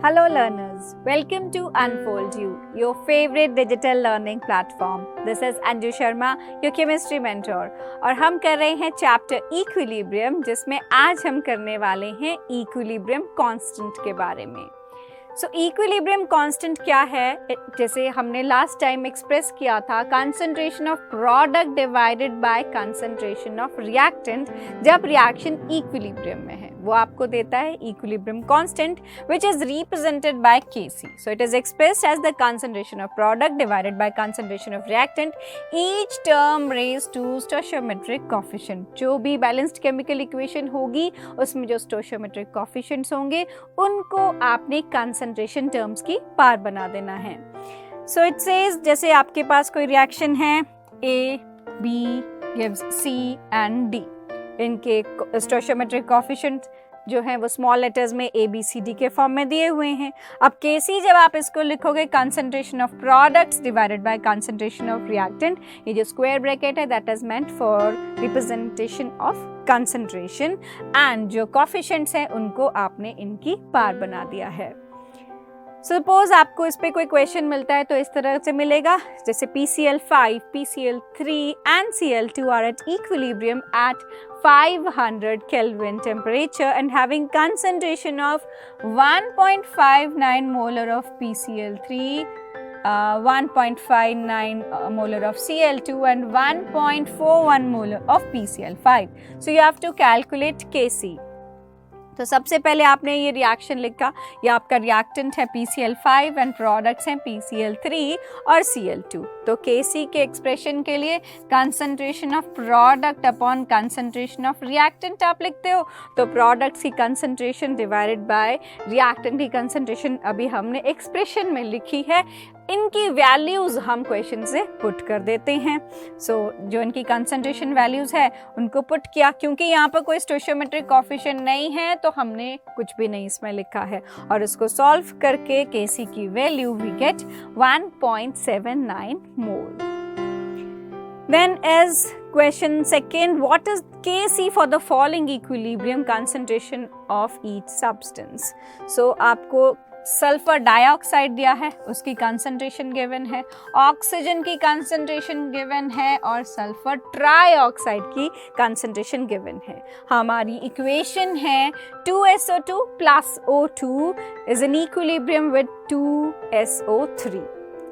Hello learners, welcome to Unfold You, your favorite digital learning platform. This is Anju Sharma, your chemistry mentor. और हम कर रहे हैं chapter equilibrium, जिसमें आज हम करने वाले हैं इक्विलिब्रियम कांस्टेंट के बारे में. सो इक्विलिब्रियम कांस्टेंट क्या है? जैसे हमने लास्ट टाइम एक्सप्रेस किया था, concentration of product divided by concentration of reactant जब रिएक्शन इक्विलिब्रियम में है, वो आपको देता है equilibrium constant which is represented by Kc. So it is expressed as the concentration of product divided by concentration of reactant, each term raised to stoichiometric coefficient. जो भी balanced chemical equation होगी उसमें जो स्टोइचियोमेट्रिक कोएफिशिएंट्स होंगे उनको आपने concentration terms की पार बना देना है. सो इट सेज, जैसे आपके पास कोई रिएक्शन है, A, B gives C and D. इनके स्टोइचियोमेट्रिक कोएफिशिएंट जो हैं वो स्मॉल लेटर्स में A, B, C, D के फॉर्म में दिए हुए हैं. अब Kc जब आप इसको लिखोगे, concentration of products divided by concentration of reactant, ये जो स्क्वायर ब्रैकेट है that is meant for representation of concentration, and जो कोएफिशिएंट्स हैं उनको आपने इनकी पार बना दिया है. सपोज आपको इस पे कोई क्वेश्चन मिलता है तो इस तरह से मिलेगा, जैसे PCl5, PCl3 and Cl2 are at equilibrium at 500 Kelvin temperature and having concentration of 1.59 molar of PCl3, 1.59 molar of Cl2 and 1.41 molar of PCl5. So you have to calculate Kc. तो सबसे पहले आपने ये रिएक्शन लिखा, ये आपका reactant है PCl5 and products हैं PCl3 और Cl2. तो Kc के एक्सप्रेशन के लिए concentration of product upon concentration of reactant आप लिखते हो, तो प्रोडक्ट्स की कंसंट्रेशन डिवाइडेड बाय रिएक्टेंट की कंसंट्रेशन अभी हमने एक्सप्रेशन में लिखी है. इनकी वैल्यूज हम क्वेश्चन से पुट कर देते हैं. सो जो इनकी कंसंट्रेशन वैल्यूज है उनको पुट किया, क्योंकि यहाँ पर कोई स्टोइचियोमेट्रिक कोएफिशिएंट नहीं है तो हमने कुछ भी नहीं इसमें लिखा है, और इसको सॉल्व करके Kc की value we get 1.79 mole. Then as question second, what is Kc for the following equilibrium concentration of each substance? So आपको सल्फर डाइऑक्साइड दिया है, उसकी कंसंट्रेशन गिवन है, ऑक्सीजन की कंसंट्रेशन गिवन है और सल्फर ट्राइऑक्साइड की कंसंट्रेशन गिवन है. हमारी इक्वेशन है 2SO2 plus O2 is in equilibrium with 2SO3.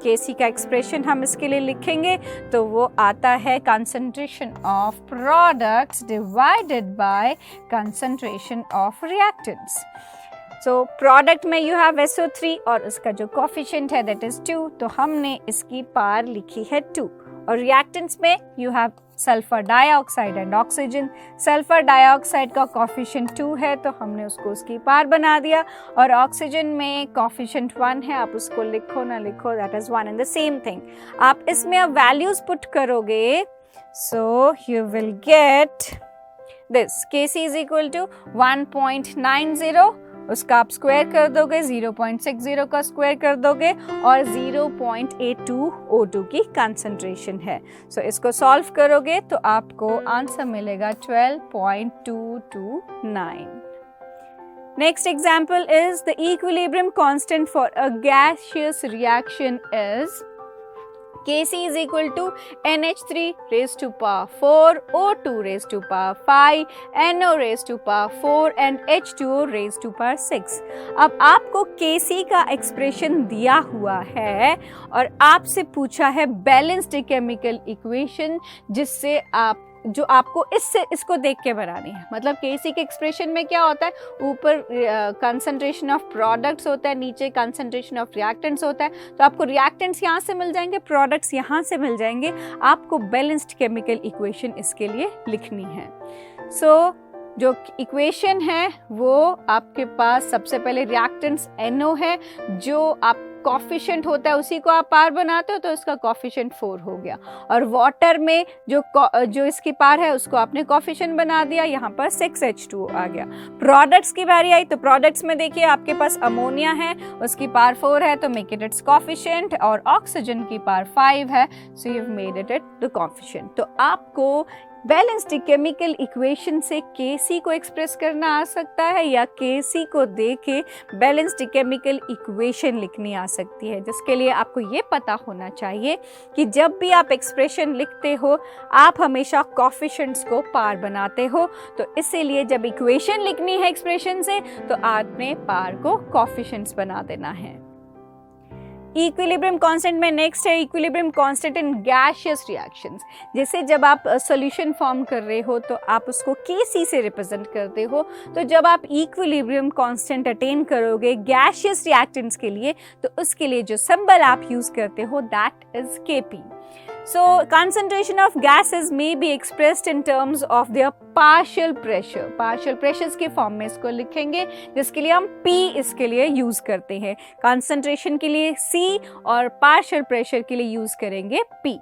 Kc का एक्सप्रेशन हम इसके लिए लिखेंगे तो वो आता है concentration of products divided by concentration of reactants. So product में यू हैव SO3 और उसका जो कोएफिशिएंट है दैट इज 2, तो हमने इसकी पार लिखी है 2. और रिएक्टेंट्स में you have sulphur dioxide and oxygen. Sulphur dioxide का कोएफिशिएंट 2 है तो हमने उसको उसकी पार बना दिया, और ऑक्सीजन में कोएफिशिएंट 1 है, आप उसको लिखो ना लिखो that is 1 and the same thing. आप इसमें अब वैल्यूज पुट करोगे, so you will get this. Kc is equal to 1.90, उसका आप स्क्वायर कर दोगे, 0.60 का स्क्वायर कर दोगे, और 0.82 O2 की कंसंट्रेशन है. सो इसको सॉल्व करोगे तो आपको आंसर मिलेगा 12.229. Next example is the equilibrium constant for a gaseous reaction is Kc is equal to NH3 raised to power 4, O2 raised to power 5, NO raised to power 4 and H2O raised to power 6. अब आपको Kc का expression दिया हुआ है और आपसे पूछा है बैलेंस्ड केमिकल इक्वेशन, जिससे आप जो आपको इसको देख के बनानी है. मतलब Kc के एक्सप्रेशन में क्या होता है, ऊपर कंसंट्रेशन ऑफ प्रोडक्ट्स होता है, नीचे कंसंट्रेशन ऑफ रिएक्टेंट्स होता है. तो आपको रिएक्टेंट्स यहाँ से मिल जाएंगे, प्रोडक्ट्स यहाँ से मिल जाएंगे. आपको बैलेंस्ड केमिकल इक्वेशन इसके लिए लिखनी है. सो जो इक्वेशन है वो आपके पास सबसे पहले रिएक्टेंट्स NO है, जो आप कोएफिशिएंट होता है उसी को आप पार बनाते हो, तो इसका कोएफिशिएंट 4 हो गया. और वाटर में जो इसकी पार है उसको आपने कोएफिशिएंट बना दिया, यहाँ पर 6H2O आ गया. प्रोडक्ट्स की बारी आई, तो प्रोडक्ट्स में देखिए आपके पास अमोनिया है, उसकी पार 4 है तो मेक इट कोएफिशिएंट, और ऑक्सीजन की पार 5 है, so you have made it the coefficient. तो आपको बैलेंस्ड केमिकल इक्वेशन से Kc को एक्सप्रेस करना आ सकता है या Kc को दे के बैलेंस्ड केमिकल इक्वेशन लिखनी आ सकती है, जिसके लिए आपको ये पता होना चाहिए कि जब भी आप एक्सप्रेशन लिखते हो आप हमेशा कोफिशिएंट्स को पार बनाते हो। तो इसीलिए जब इक्वेशन लिखनी है एक्सप्रेशन से तो आपने पार को कोफिशिएंट्स बना देना है। इक्विलिब्रियम कांस्टेंट में नेक्स्ट है equilibrium constant in gaseous reactions. जैसे जब आप सॉल्यूशन फॉर्म कर रहे हो तो आप उसको Kc से रिप्रेजेंट करते हो, तो जब आप इक्विलिब्रियम कांस्टेंट अटेन करोगे गैसियस रिएक्टेंट्स के लिए तो उसके लिए जो सिंबल आप यूज करते हो that is Kp। So concentration of gases may be expressed in terms of their partial pressure। partial pressures के फॉर्म में इसको लिखेंगे, जिसके लिए हम P इसके लिए यूज करते हैं। concentration के लिए C और partial pressure के लिए यूज करेंगे P।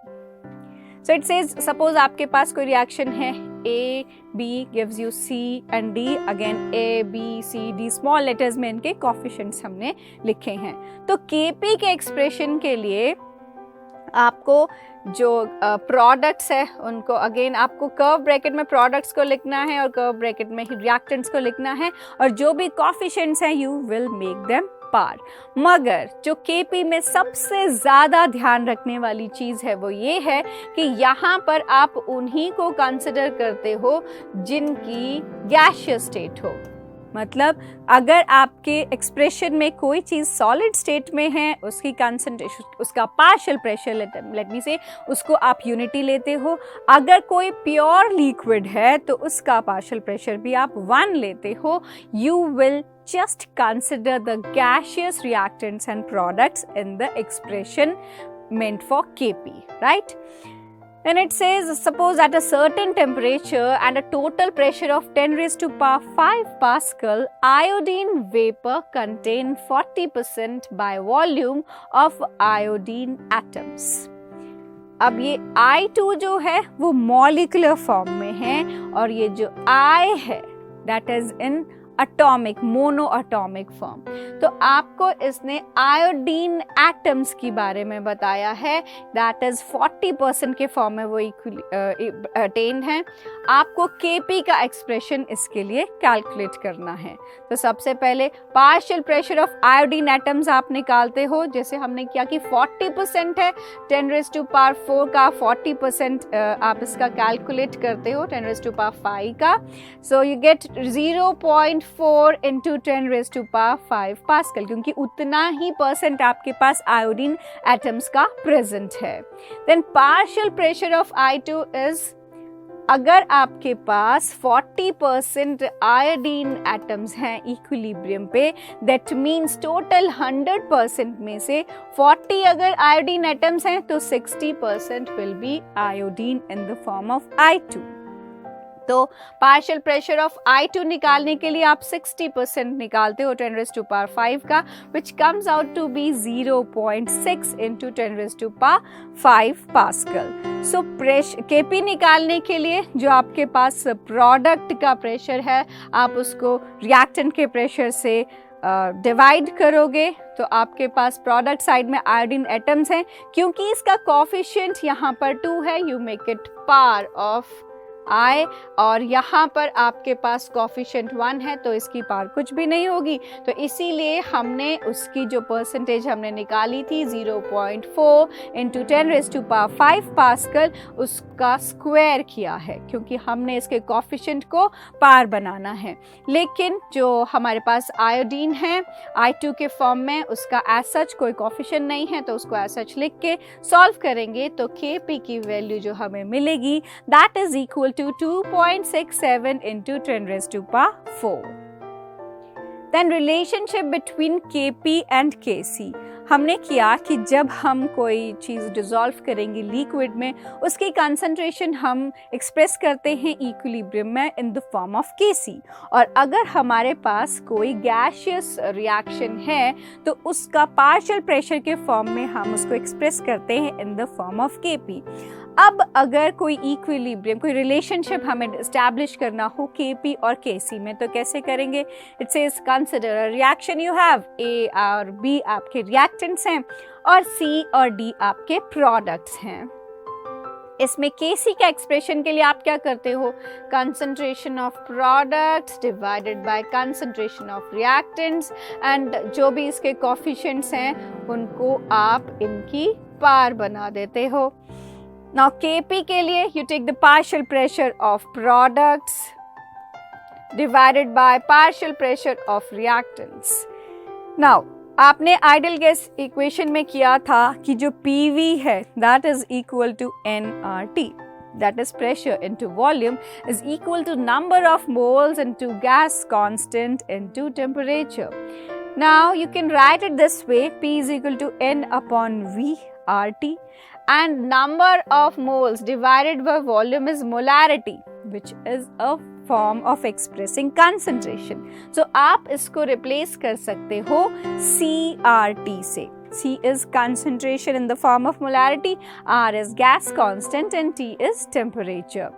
So it says suppose आपके पास कोई रिएक्शन है A, B gives you C and D, again A, B, C, D small letters में इनके coefficients हमने लिखे हैं। तो Kp के एक्सप्रेशन के लिए आपको जो प्रोडक्ट्स है उनको अगेन आपको कर्व ब्रैकेट में प्रोडक्ट्स को लिखना है और कर्व ब्रैकेट में ही रिएक्टेंट्स को लिखना है, और जो भी कोफिशिएंट्स हैं यू विल मेक देम पार। मगर जो Kp में सबसे ज़्यादा ध्यान रखने वाली चीज़ है वो ये है कि यहाँ पर आप उन्हीं को कंसिडर करते हो जिनकी गैसियस स्टेट हो। मतलब अगर आपके एक्सप्रेशन में कोई चीज़ सॉलिड स्टेट में है उसकी कंसंट्रेशन, उसका पार्शियल प्रेशर लेट मी से उसको आप यूनिटी लेते हो। अगर कोई प्योर लिक्विड है तो उसका पार्शियल प्रेशर भी आप 1 लेते हो। You will just consider the gaseous reactants and products in the expression meant for Kp, right? Then it says suppose at a certain temperature and a total pressure of 10 raised to power 5 Pascal, iodine vapor contain 40% by volume of iodine atoms। अब ये I2 जो है वो molecular form में है और ये जो I है that is in atomic mono atomic form. तो आपको इसने आयोडीन एटम्स के बारे में बताया है दैट इज 40% के फॉर्म में वो अटेन है। आपको Kp का एक्सप्रेशन इसके लिए कैलकुलेट करना है। तो सबसे पहले partial pressure of iodine atoms आप निकालते हो, जैसे हमने किया कि 40% है 10 raised to power 4 का 40% आप इसका कैलकुलेट करते हो 10 raised to power 5 का। So you get 0.4 into 10 raised to power 5 pascal, क्योंकि उतना ही परसेंट आपके पास आयोडीन एटम्स का प्रेजेंट है। Then partial pressure of I2 is, अगर आपके पास 40% आयोडीन एटम्स हैं इक्विलिब्रियम पे, दैट मीन्स टोटल 100% में से 40 अगर आयोडीन एटम्स हैं तो 60% will be iodine in the form of I2। तो पार्शियल प्रेशर ऑफ I2 निकालने के लिए आप 60% निकालते हो 10 raised to power 5 का, which comes out to be 0.6 into 10 raised to power 5 pascal. So Kp निकालने के लिए जो आपके पास प्रोडक्ट का प्रेशर है आप उसको रिएक्टेंट के प्रेशर से डिवाइड करोगे तो आपके पास प्रोडक्ट साइड में आयोडीन एटम्स हैं। क्योंकि इसका कोफिशिएंट यहाँ पर 2 है, you make it power of I, और यहाँ पर आपके पास कोफिशिएंट 1 है तो इसकी पावर कुछ भी नहीं होगी। तो इसीलिए हमने उसकी जो परसेंटेज हमने निकाली थी 0.4 into 10 raised to power 5 pascal, उसका स्क्वायर किया है क्योंकि हमने इसके कोफिशिएंट को पार बनाना है। लेकिन जो हमारे पास आयोडीन है I2 के फॉर्म में, उसका एज सच कोई कोफिशिएंट नहीं है तो उसको एज सच लिख के सॉल्व करेंगे तो Kp की वैल्यू जो हमें मिलेगी that is equal to 2.67 into 10 raised to power 4। Then relationship between Kp and Kc, हमने किया कि जब हम कोई चीज़ डिज़ोल्व करेंगे लिक्विड में उसकी कंसंट्रेशन हम एक्सप्रेस करते हैं इक्विलिब्रियम में in the form of Kc, और अगर हमारे पास कोई गैसियस रिएक्शन है तो उसका पार्शियल प्रेशर के फॉर्म में हम उसको एक्सप्रेस करते हैं in the form of Kp। अब अगर कोई इक्विलिब्रियम, कोई रिलेशनशिप हमें एस्टैब्लिश करना हो Kp और Kc में तो कैसे करेंगे? It says consider a reaction, you have A और B आपके रिएक्टेंट्स हैं और C और D आपके प्रोडक्ट्स हैं। इसमें Kc का एक्सप्रेशन के लिए आप क्या करते हो, concentration of products divided by concentration of reactants, and जो भी इसके कोफिशिएंट्स हैं उनको आप इनकी पार बना देते हो. नाउ Kp के लिए you take the partial pressure of products divided by partial pressure of reactants. Now आपने आइडियल गैस इक्वेशन में किया था कि जो PV है that is equal to nRT, that is pressure into volume is equal to number of moles into gas constant into temperature. Now you can write it this way, P is equal to N upon V RT, and number of moles divided by volume is molarity, which is a form of expressing concentration. So आप इसको replace कर सकते हो CRT से. C is concentration in the form of molarity, R is gas constant and T is temperature.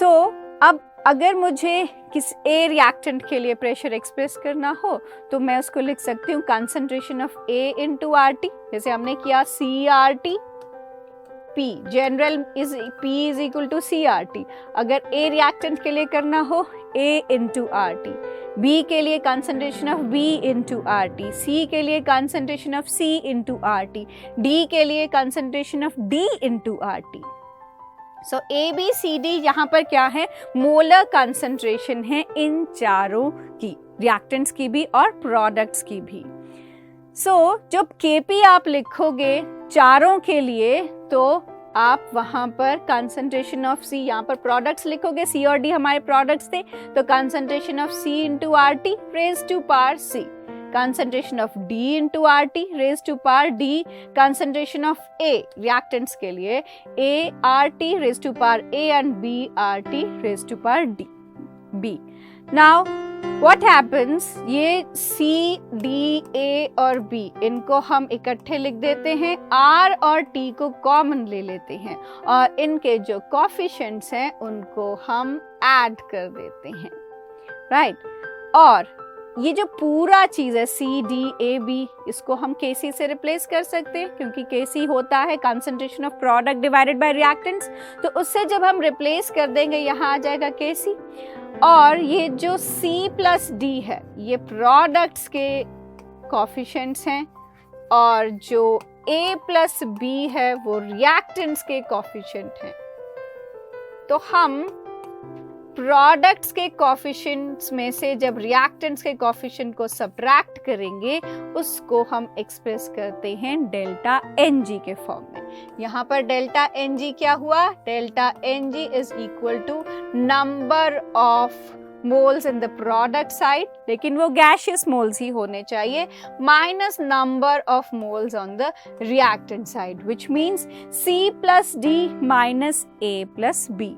So अब अगर मुझे किस A reactant के लिए pressure express करना हो तो मैं उसको लिख सकती हूँ concentration of A into RT, जैसे हमने किया CRT. P general is P is equal to CRT. अगर A reactant के लिए करना हो A into RT, B के लिए concentration of B into RT, C के लिए concentration of C into RT, D के लिए concentration of D into RT. So A, B, C, D यहाँ पर क्या है, मोलर concentration है इन चारों की, reactants की भी और products की भी. So जब Kp आप लिखोगे चारों के लिए तो आप वहाँ पर कंसंट्रेशन ऑफ C, यहाँ पर प्रोडक्ट्स लिखोगे, C और D हमारे प्रोडक्ट्स थे, तो concentration of C into R T raise to power C, concentration of D into R T raise to power D, concentration of A reactants के लिए A R T raise to power A and B R T raise to power D B. Now what happens, ये C, D, A और B इनको हम इकट्ठे लिख देते हैं, R और T को कॉमन ले लेते हैं और इनके जो कोफिशिएंट्स हैं उनको हम ऐड कर देते हैं, राइट. और ये जो पूरा चीज़ है C, D, A, B, इसको हम Kc से रिप्लेस कर सकते हैं क्योंकि Kc होता है concentration of product divided bye reactants. तो उससे जब हम रिप्लेस कर देंगे यहाँ आ जाएगा Kc. और ये जो C प्लस D है ये प्रोडक्ट्स के कोफिशिएंट्स हैं और जो A प्लस B है वो रिएक्टेंट्स के कोफिशिएंट हैं. तो हम प्रोडक्ट्स के कोफिशिएंट्स में से जब रिएक्टेंट्स के कोफिशिएंट को सब्ट्रैक्ट करेंगे उसको हम एक्सप्रेस करते हैं डेल्टा Ng के फॉर्म में. यहाँ पर डेल्टा Ng क्या हुआ, delta Ng is equal to number of moles in the product side, लेकिन वो गैशियस मोल्स ही होने चाहिए, minus number of moles on the reactant side, which means C plus D minus A plus B.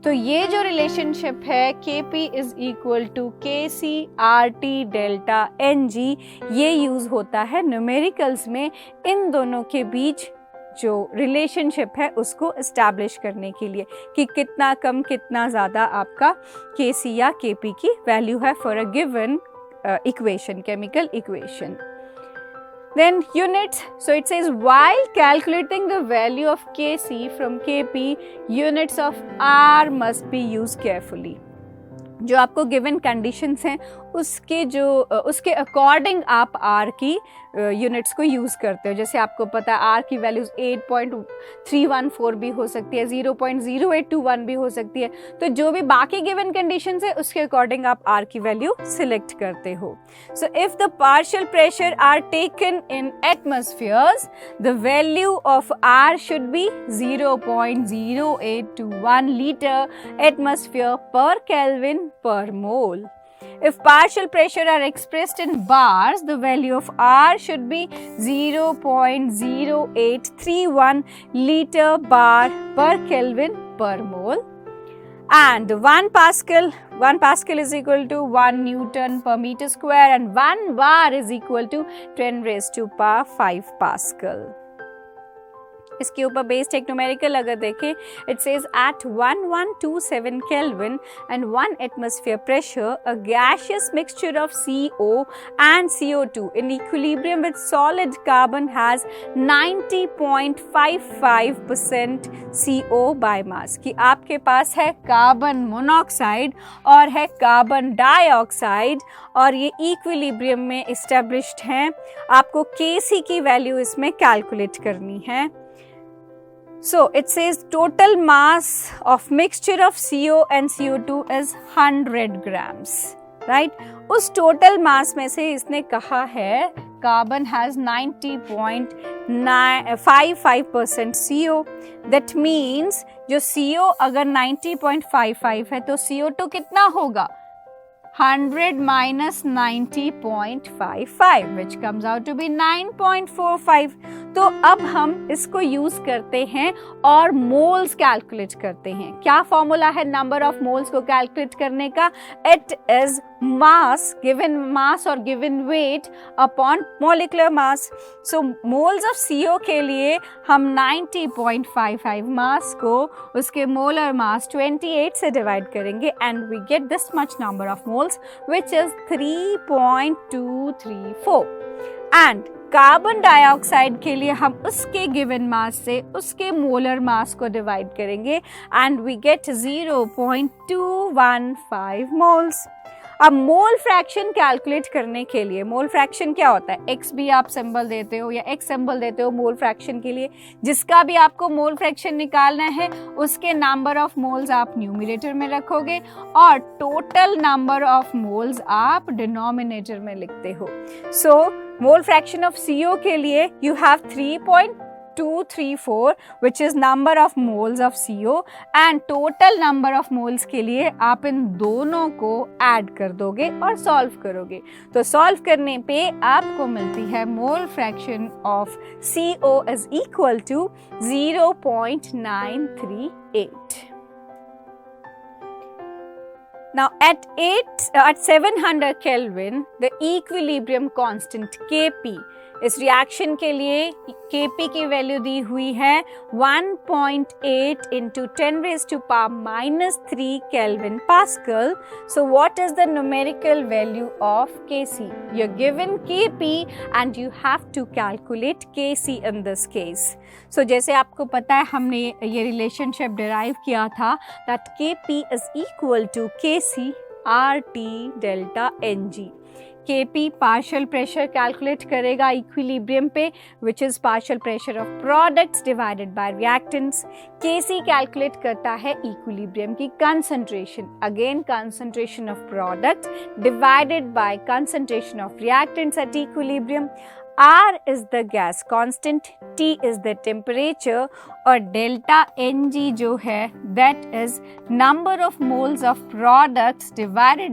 तो ये जो relationship है Kp is equal to Kc RT delta Ng, ये यूज होता है न्यूमेरिकल्स में इन दोनों के बीच जो रिलेशनशिप है उसको एस्टैब्लिश करने के लिए कि कितना कम कितना ज़्यादा आपका Kc या Kp की वैल्यू है for a given equation, chemical equation. Then units, so it says while calculating the value of Kc from Kp, units of R must be used carefully. जो आपको गिवन कंडीशंस हैं उसके according आप R की units को use करते हो. जैसे आपको पता है R की वैल्यूज 8.314 भी हो सकती है, 0.0821 भी हो सकती है. तो जो भी बाकी गिवन कंडीशंस है उसके अकॉर्डिंग आप R की वैल्यू सिलेक्ट करते हो. So if the partial pressure are taken in atmospheres the value of R should be 0.0821 litre atmosphere per kelvin per mole. If partial pressure are expressed in bars, the value of R should be 0.0831 liter bar per Kelvin per mole. And 1 Pascal is equal to 1 Newton per meter square and 1 bar is equal to 10 raised to power 5 Pascal. इसके ऊपर based एक numerical अगर देखें, it says at 1127 kelvin and 1 atmosphere pressure a gaseous mixture of CO and CO2 in equilibrium with solid carbon has 90.55% CO by mass। कि आपके पास है carbon monoxide और है कार्बन डाइऑक्साइड और ये इक्विलिब्रियम में इस्टेब्लिश्ड हैं। आपको Kc की वैल्यू इसमें कैलकुलेट करनी है। So it says total mass of mixture of CO and CO2 is 100 grams, right? उस total mass में से इसने कहा है carbon has 90.55% CO. That means जो CO अगर 90.55 है तो CO2 कितना होगा? 100 minus 90.55 which comes out to be 9.45। तो अब हम इसको यूज करते हैं और मोल्स कैलकुलेट करते हैं। क्या फॉर्मूला है नंबर ऑफ मोल्स को कैलकुलेट करने का? It is mass, given mass और given weight upon molecular mass. So moles of CO के लिए हम 90.55 मास को उसके मोलर मास 28 से डिवाइड करेंगे and we get this much number of moles which is 3.234। And carbon dioxide के लिए हम उसके गिवन मास से उसके मोलर मास को डिवाइड करेंगे एंड वी गेट 0.215 मोल्स। अब मोल फ्रैक्शन कैलकुलेट करने के लिए, मोल फ्रैक्शन क्या होता है? एक्स भी आप सिंबल देते हो या एक्स सिंबल देते हो मोल फ्रैक्शन के लिए। जिसका भी आपको मोल फ्रैक्शन निकालना है उसके नंबर ऑफ मोल्स आप न्यूमरेटर में रखोगे और टोटल नंबर ऑफ मोल्स आप डिनोमिनेटर में लिखते हो। सो मोल फ्रैक्शन ऑफ CO के लिए you have 3.234 which is number of moles of CO and total number of moles के लिए आप इन दोनों को ऐड कर दोगे और सॉल्व करोगे। तो सॉल्व करने पे आपको मिलती है mole fraction of CO is equal to 0.938। Now at 700 Kelvin the equilibrium constant Kp इस रिएक्शन के लिए Kp की वैल्यू दी हुई है 1.8 into 10 raised to power minus 3 Kelvin Pascal. So what is the numerical value of Kc? You're given Kp and you have to calculate Kc in this case. So जैसे आपको पता है हमने ये रिलेशनशिप डिराइव किया था that Kp is equal to Kc RT delta Ng। Kp partial pressure calculate करेगा equilibrium पे which is partial pressure of products divided bye reactants. Kc calculate करता है इक्विलिब्रियम की concentration, again concentration of product divided by concentration of reactants at equilibrium. R is the gas constant, T is the temperature और delta Ng जो है that is number of moles of products divided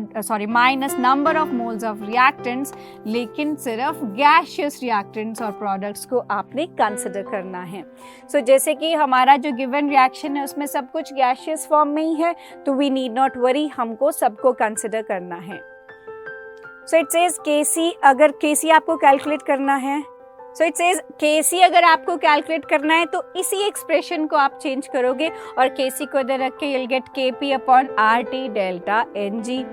minus number of moles of reactants, लेकिन सिर्फ gaseous reactants और products को आपने consider करना है। So जैसे कि हमारा जो given reaction है उसमें सब कुछ gaseous form में ही है तो we need not worry, हमको सबको consider करना है। So it says Kc, अगर Kc आपको कैलकुलेट करना है, so it says Kc अगर आपको कैलकुलेट करना है तो इसी एक्सप्रेशन को आप चेंज करोगे और Kc को इधर रख के you'll get Kp upon RT delta Ng।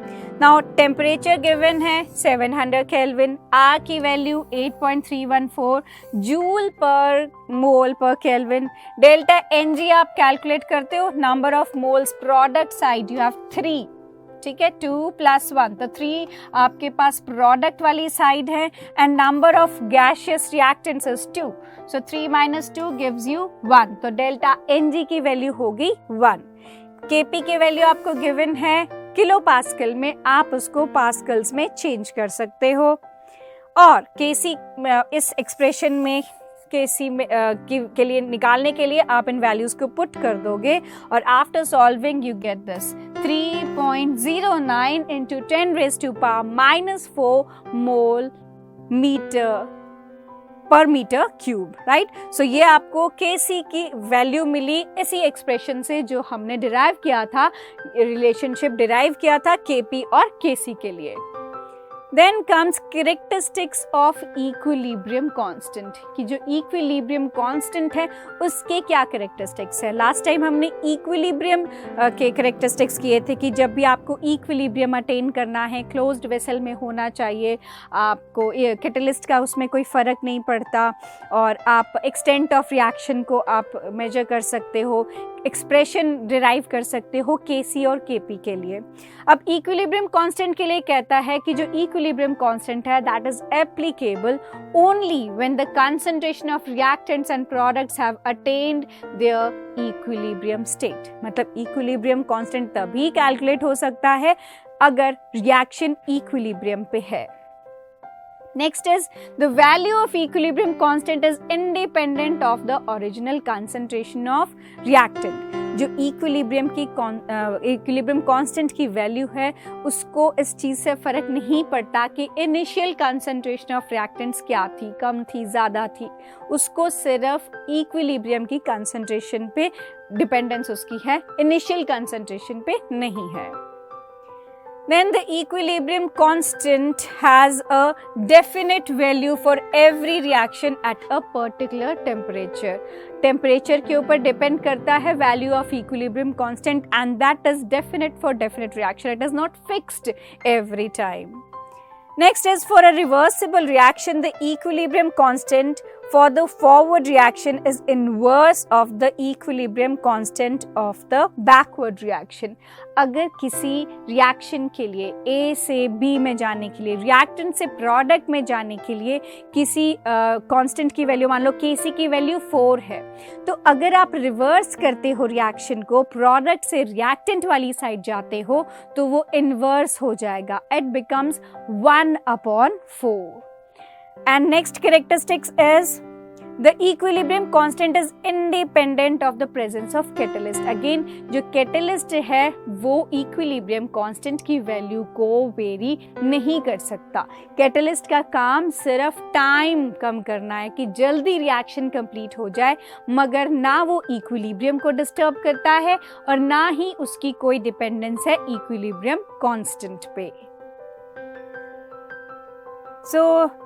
Now temperature given है 700 केल्विन, R की वैल्यू 8.314 जूल पर मोल पर केल्विन। डेल्टा Ng आप कैलकुलेट करते हो, number of moles product side you have 3, ठीक है 2 + 1 तो 3 आपके पास प्रोडक्ट वाली साइड है and number of gaseous reactants is 2, so 3 - 2 gives you 1, तो डेल्टा Ng की वैल्यू होगी 1। Kp की वैल्यू आपको गिवन है किलो पास्कल में, आप उसको पास्कल्स में चेंज कर सकते हो और Kc इस एक्सप्रेशन में Kc में के लिए निकालने के लिए आप इन वैल्यूज को पुट कर दोगे और after solving you get this 3.09 into 10 raised to power minus 4 mole per meter cube, right. So ये आपको Kc की वैल्यू मिली इसी एक्सप्रेशन से जो हमने डिराइव किया था, रिलेशनशिप डिराइव किया था Kp और Kc के लिए। Then comes characteristics of equilibrium constant, कि जो इक्विलिब्रियम कांस्टेंट है उसके क्या कैरेक्टरिस्टिक्स है। लास्ट टाइम हमने इक्विलिब्रियम के कैरेक्टरिस्टिक्स किए थे कि जब भी आपको इक्विलिब्रियम अटेन करना है क्लोज्ड वेसल में होना चाहिए, आपको कैटलिस्ट का उसमें कोई फ़र्क नहीं पड़ता, और आप एक्सटेंट ऑफ रिएक्शन को आप मेजर कर सकते हो, एक्सप्रेशन डिराइव कर सकते हो केसी और केपी के लिए। अब इक्विलिब्रियम कांस्टेंट के लिए कहता है कि जो इक्विलिब्रियम कांस्टेंट है that is applicable only when the concentration of reactants and products have attend their equilibrium state. मतलब इक्विलिब्रियम कांस्टेंट तभी कैलकुलेट हो सकता है अगर रिएक्शन इक्विलिब्रियम पे है। Next is the value of equilibrium constant is independent of the original concentration of reactant। जो equilibrium constant की वैल्यू है उसको इस चीज़ से फ़र्क नहीं पड़ता कि इनिशियल कंसंट्रेशन ऑफ रिएक्टेंट्स क्या थी, कम थी, ज़्यादा थी, उसको सिर्फ इक्विलिब्रियम की कंसंट्रेशन पे डिपेंडेंस उसकी है, इनिशियल कंसंट्रेशन पे नहीं है। Then the equilibrium constant has a definite value for every reaction at a particular temperature। Temperature के ऊपर डिपेंड करता है value of equilibrium constant and that is definite for definite reaction, it is not fixed every time. Next is for a reversible reaction, the equilibrium constant for the forward reaction is inverse of the equilibrium constant of the backward reaction। अगर किसी reaction के लिए A से B में जाने के लिए, reactant से प्रोडक्ट में जाने के लिए किसी कांस्टेंट की वैल्यू, मान लो Kc की वैल्यू 4 है, तो अगर आप रिवर्स करते हो रिएक्शन को, प्रोडक्ट से रिएक्टेंट वाली साइड जाते हो तो वो इन्वर्स हो जाएगा, it becomes 1/4। And next characteristics is the equilibrium constant is independent of the presence of catalyst। Again जो catalyst है वो equilibrium constant की वैल्यू को वेरी नहीं कर सकता। catalyst का काम सिर्फ टाइम कम करना है कि जल्दी रिएक्शन कंप्लीट हो जाए, मगर ना वो equilibrium को डिस्टर्ब करता है और ना ही उसकी कोई डिपेंडेंस है equilibrium constant पे। So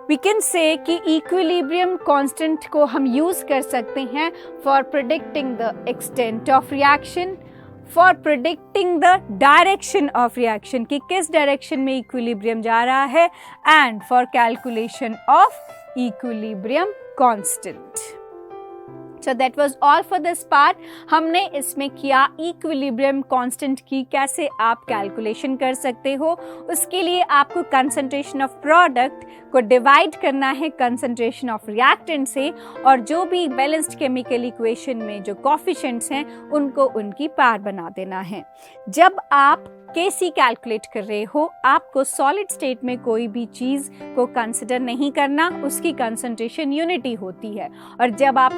we can say कि equilibrium constant को हम यूज़ कर सकते हैं for predicting the extent of reaction, for predicting the direction of reaction कि किस direction में equilibrium जा रहा है, and for calculation of equilibrium constant। So that was all for this part। हमने इसमें किया इक्विलिब्रियम कांस्टेंट की कैसे आप कैलकुलेशन कर सकते हो। उसके लिए आपको कंसंट्रेशन ऑफ प्रोडक्ट को डिवाइड करना है कंसंट्रेशन ऑफ रिएक्टेंट से, और जो भी बैलेंस्ड केमिकल इक्वेशन में जो कोफिशिएंट्स हैं उनको उनकी पार बना देना है। जब आप Kc कैलकुलेट कर रहे हो, आपको सॉलिड स्टेट में कोई भी चीज़ को कंसिडर नहीं करना, उसकी कंसंट्रेशन यूनिटी होती है। और जब आप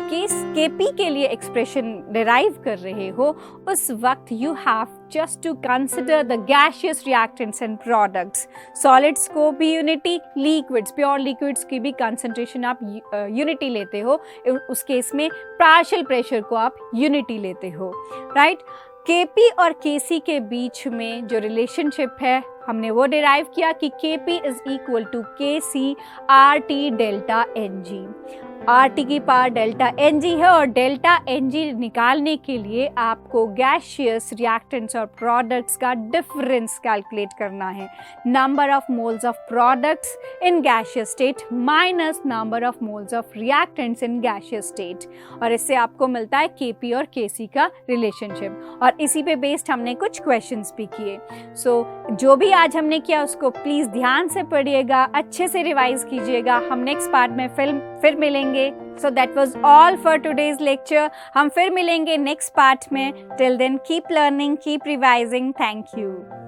Kp के लिए एक्सप्रेशन डिराइव कर रहे हो उस वक्त you have just to consider the gaseous reactants and products. Solids को भी यूनिटी, लिक्विड्स, प्योर लिक्विड्स की भी कंसंट्रेशन आप यूनिटी लेते हो, उस केस में पार्शियल प्रेशर को आप यूनिटी लेते हो, राइट। Kp और Kc के बीच में जो रिलेशनशिप है हमने वो डिराइव किया कि Kp is equal to Kc RT delta Ng। RT की पावर डेल्टा Ng है और डेल्टा Ng निकालने के लिए आपको गैसियस रिएक्टेंट्स और प्रोडक्ट्स का डिफरेंस कैलकुलेट करना है। Number of moles of products in gaseous state minus number of moles of reactants in gaseous state, और इससे आपको मिलता है Kp और Kc का रिलेशनशिप। और इसी पे बेस्ड हमने कुछ क्वेश्चंस भी किए। सो जो भी आज हमने किया उसको प्लीज़ ध्यान से पढ़िएगा, अच्छे से रिवाइज कीजिएगा। हम नेक्स्ट पार्ट में फिर मिलेंगे। So that was all for today's lecture। हम फिर मिलेंगे नेक्स्ट पार्ट में। Till then keep learning, keep revising। Thank you।